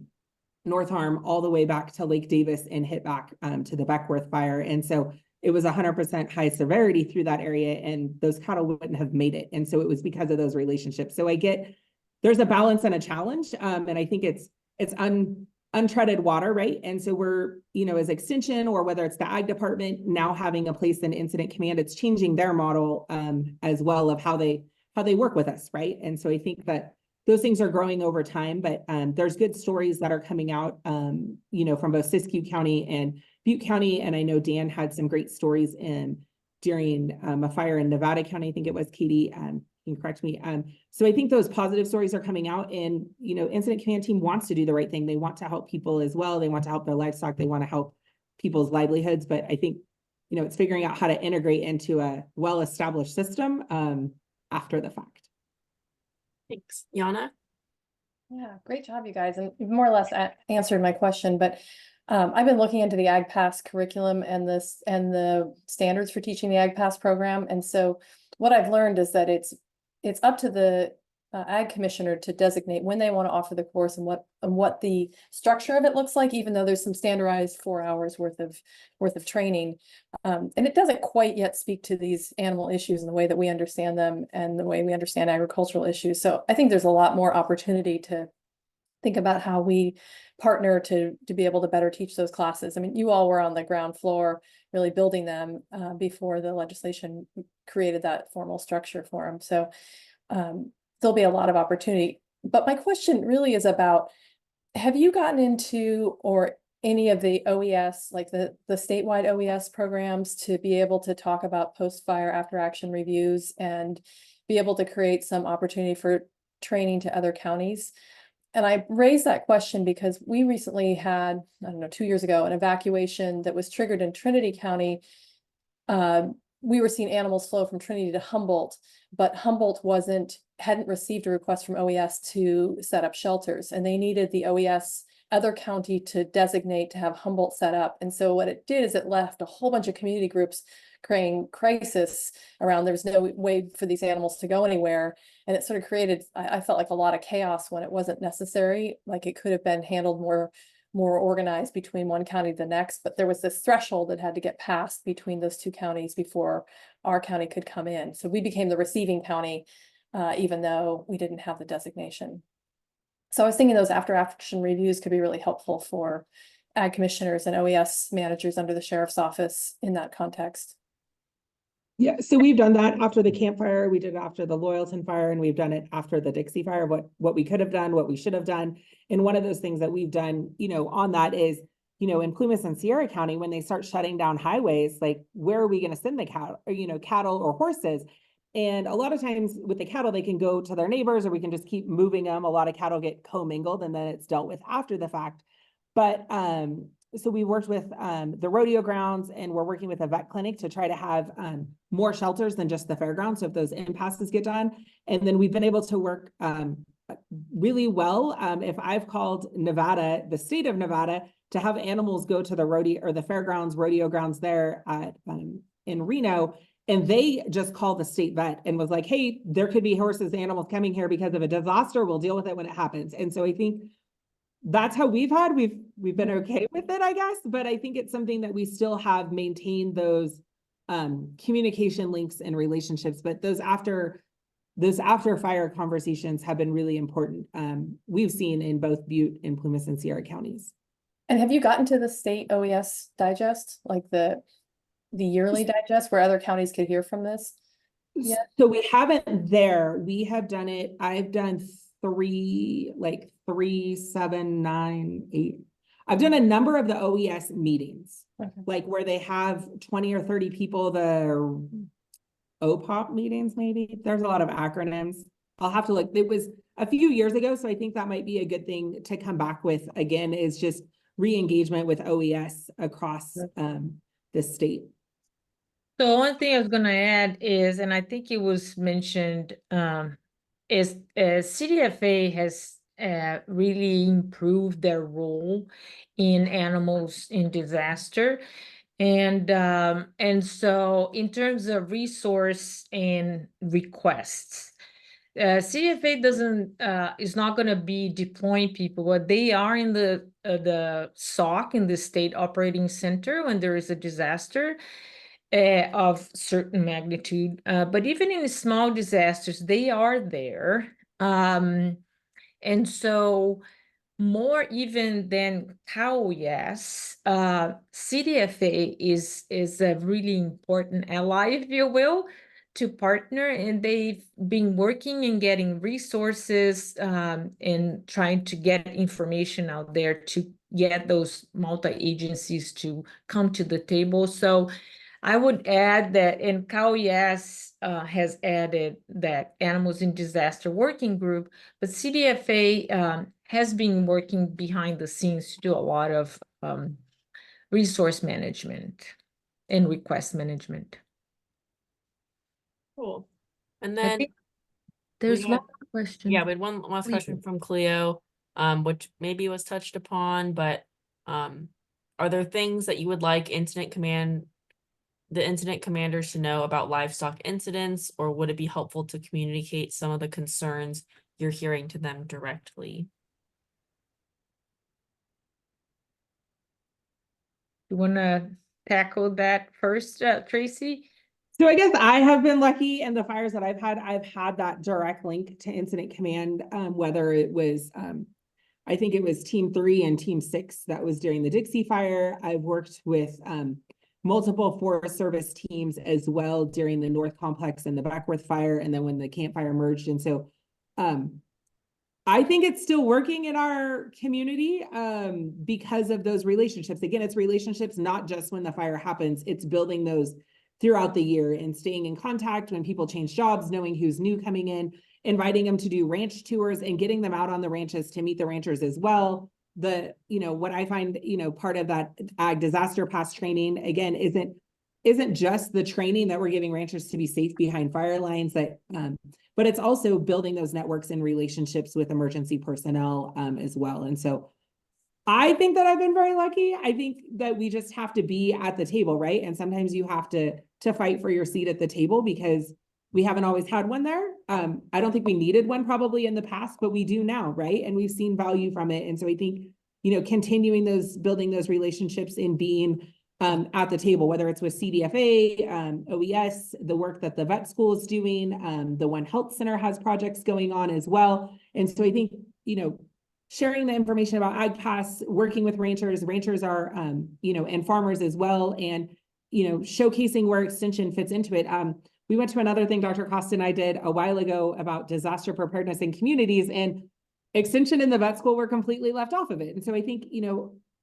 North Harm, all the way back to Lake Davis and hit back to the Beckworth fire. And so it was 100% high severity through that area, and those cattle wouldn't have made it. And so it was because of those relationships. So I get there's a balance and a challenge. And I think it's untreaded water, right? And so we're, as Extension, or whether it's the Ag Department now having a place in Incident Command, it's changing their model as well of how they work with us, right? And so I think that those things are growing over time, but there's good stories that are coming out, from both Siskiyou County and Butte County. And I know Dan had some great stories during a fire in Nevada County, I think it was, Katie, you can correct me. So I think those positive stories are coming out, and, Incident Command Team wants to do the right thing. They want to help people as well. They want to help their livestock. They want to help people's livelihoods. But I think, it's figuring out how to integrate into a well-established system after the fact.
Thanks. Yana?
Yeah, great job, you guys. And you've more or less answered my question, but I've been looking into the Ag Pass curriculum and the standards for teaching the Ag Pass program. And so what I've learned is that it's up to the Ag Commissioner to designate when they want to offer the course and what the structure of it looks like, even though there's some standardized 4 hours worth of training. And it doesn't quite yet speak to these animal issues in the way that we understand them and the way we understand agricultural issues. So I think there's a lot more opportunity to think about how we partner to be able to better teach those classes. I mean, you all were on the ground floor really building them before the legislation created that formal structure for them. So there'll be a lot of opportunity. But my question really is about, have you gotten into or any of the OES, like the statewide OES programs, to be able to talk about post-fire after action reviews and be able to create some opportunity for training to other counties? And I raised that question because we recently had, 2 years ago, an evacuation that was triggered in Trinity County. We were seeing animals flow from Trinity to Humboldt, but Humboldt hadn't received a request from OES to set up shelters, and they needed the OES other county to designate to have Humboldt set up. And so what it did is it left a whole bunch of community groups creating crisis around there's no way for these animals to go anywhere. And it sort of created, I felt like, a lot of chaos when it wasn't necessary. Like it could have been handled more organized between one county to the next, but there was this threshold that had to get passed between those two counties before our county could come in. So we became the receiving county, even though we didn't have the designation. So I was thinking those after action reviews could be really helpful for ag commissioners and OES managers under the sheriff's office in that context.
Yeah, so we've done that after the Camp Fire, we did it after the Loyalton Fire, and we've done it after the Dixie Fire, what we could have done, what we should have done. And one of those things that we've done, on that is, in Plumas and Sierra County, when they start shutting down highways, like, where are we going to send the cattle or horses? And a lot of times with the cattle, they can go to their neighbors, or we can just keep moving them. A lot of cattle get commingled, and then it's dealt with after the fact. But so we worked with the rodeo grounds, and we're working with a vet clinic to try to have more shelters than just the fairgrounds. So if those impasses get done, and then we've been able to work really well. If I've called Nevada, the state of Nevada, to have animals go to the rodeo or the fairgrounds, rodeo grounds there at, in Reno, and they just called the state vet and was like, hey, there could be horses, animals coming here because of a disaster. We'll deal with it when it happens. And so I think that's how we've been okay with it, I guess. But I think it's something that we still have maintained those communication links and relationships. But those after fire conversations have been really important. We've seen in both Butte and Plumas and Sierra counties.
And have you gotten to the state OES digest, like the yearly digest where other counties could hear from this? Yeah.
So we haven't there. We have done it. I've done 3, 7, 9, 8. I've done a number of the OES meetings,
Okay.
like where they have 20 or 30 people, the OPOP meetings, maybe. There's a lot of acronyms. I'll have to look. It was a few years ago, so I think that might be a good thing to come back with again, is just re-engagement with OES across the state.
So one thing I was gonna add is, and I think it was mentioned, is CDFA has really improved their role in animals in disaster. And so in terms of resource and requests, CDFA is not going to be deploying people, but they are in the SOC, in the state operating center, when there is a disaster of certain magnitude. But even in small disasters, they are there. And so more even than COES, CDFA is a really important ally, if you will, to partner, and they've been working and getting resources and trying to get information out there to get those multi-agencies to come to the table. So I would add that, and COES has added that Animals in Disaster Working Group, but CDFA has been working behind the scenes to do a lot of resource management and request management.
Cool. And
I
then
think there's
had-
one more question.
yeah, we had one last
Please.
question from Cleo, which maybe was touched upon, but are there things that you would like the incident commanders to know about livestock incidents, or would it be helpful to communicate some of the concerns you're hearing to them directly?
You want to tackle that first, Tracy?
So I guess I have been lucky in the fires that I've had that direct link to incident command, whether it was, I think it was Team 3 and Team 6 that was during the Dixie fire. I've worked with multiple Forest Service teams as well during the North Complex and the Beckworth fire, and then when the Camp Fire merged. And so I think it's still working in our community because of those relationships. Again, it's relationships, not just when the fire happens, it's building those throughout the year and staying in contact when people change jobs, knowing who's new coming in, inviting them to do ranch tours and getting them out on the ranches to meet the ranchers as well. What I find, part of that ag disaster pass training, again, isn't just the training that we're giving ranchers to be safe behind fire lines, but it's also building those networks and relationships with emergency personnel as well. And so I think that I've been very lucky. I think that we just have to be at the table, right? And sometimes you have to fight for your seat at the table because we haven't always had one there. I don't think we needed one probably in the past, but we do now, right? And we've seen value from it. And so I think, continuing building those relationships and being at the table, whether it's with CDFA, OES, the work that the vet school is doing, the One Health Center has projects going on as well. And so I think, sharing the information about AgPass, working with ranchers are, and farmers as well, and, showcasing where extension fits into it. We went to another thing Dr. Costa and I did a while ago about disaster preparedness in communities, and extension in the vet school were completely left off of it. And so I think,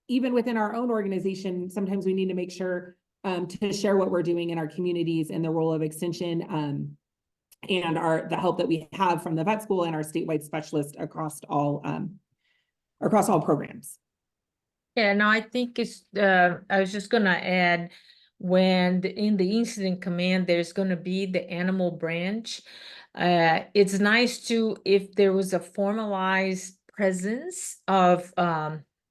even within our own organization, sometimes we need to make sure to share what we're doing in our communities and the role of extension and the help that we have from the vet school and our statewide specialists across all programs.
Yeah, no, I think I was just gonna add, in the incident command, there's gonna be the animal branch. It's nice if there was a formalized presence of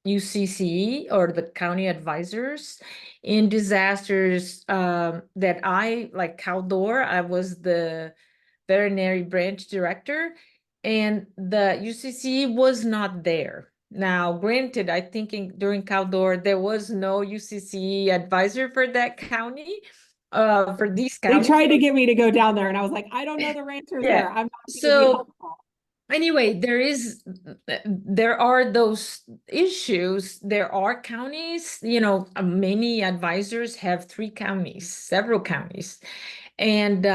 UCCE or the county advisors in disasters that like Caldor, I was the veterinary branch director, and the UCCE was not there. Now, granted, I think during Caldor, there was no UCCE advisor for that counny, for these counties.
They tried to get me to go down there, and I was like, I don't know the ranchers there. I'm not
so anyway, there are those issues. There are counties, many advisors have several counties. And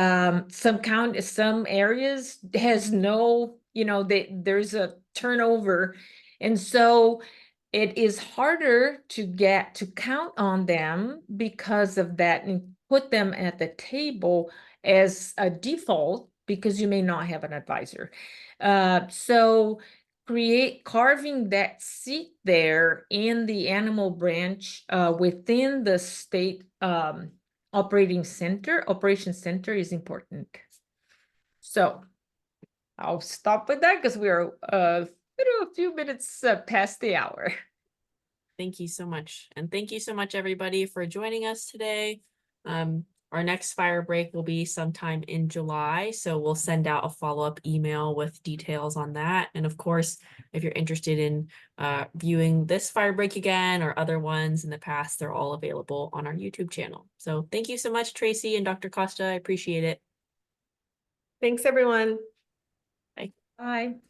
some areas has no, there's a turnover. And so it is harder to count on them because of that and put them at the table as a default because you may not have an advisor. So carving that seat there in the animal branch within the state operations center is important. So I'll stop with that because we are a few minutes past the hour.
Thank you so much. And thank you so much, everybody, for joining us today. Our next fire break will be sometime in July, so we'll send out a follow-up email with details on that. And of course, if you're interested in viewing this fire break again or other ones in the past, they're all available on our YouTube channel. So thank you so much, Tracy and Dr. Costa. I appreciate it.
Thanks, everyone.
Bye.